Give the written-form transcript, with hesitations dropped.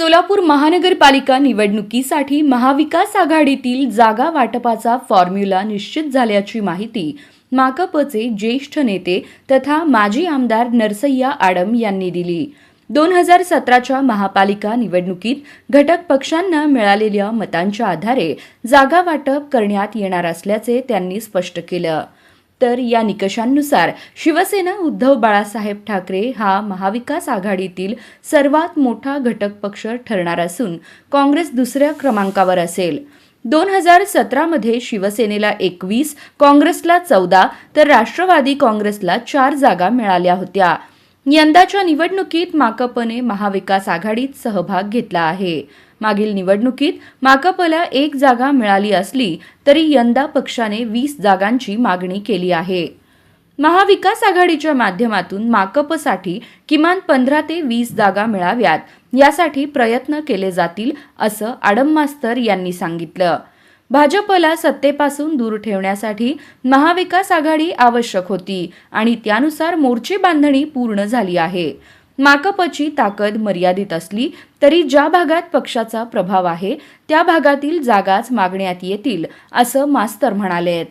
सोलापूर महानगरपालिका निवडणुकीसाठी महाविकास आघाडीतील जागा वाटपाचा फॉर्म्युला निश्चित झाल्याची माहिती माकपचे ज्येष्ठ नेते तथा माजी आमदार नरसय्या आडम यांनी दिली. 2017च्या महापालिका निवडणुकीत घटक पक्षांना मिळालेल्या मतांच्या आधारे जागा वाटप करण्यात येणार असल्याचे त्यांनी स्पष्ट केलं. तर या निकषांनुसार शिवसेना उद्धव बाळासाहेब ठाकरे हा महाविकास आघाडीतील सर्वात मोठा घटक पक्ष ठरणार असून काँग्रेस दुसऱ्या क्रमांकावर असेल. 2017मध्ये शिवसेनेला 21, काँग्रेसला 14 तर राष्ट्रवादी काँग्रेसला 4 जागा मिळाल्या होत्या. यंदाच्या निवडणुकीत माकपने महाविकास आघाडीत सहभाग घेतला आहे. मागील निवडणुकीत माकपला 1 जागा मिळाली असली तरी यंदा पक्षाने 20 जागांची मागणी केली आहे. महाविकास आघाडीच्या माध्यमातून माकपसाठी किमान 15 ते 20 जागा मिळाव्यात यासाठी प्रयत्न केले जातील असं आडम मास्तर यांनी सांगितलं. भाजपला सत्तेपासून दूर ठेवण्यासाठी महाविकास आघाडी आवश्यक होती आणि त्यानुसार मोर्चे बांधणी पूर्ण झाली आहे. माकपची ताकद मर्यादित असली तरी ज्या भागात पक्षाचा प्रभाव आहे त्या भागातील जागाच मागण्यात येतील असं मास्तर म्हणाले.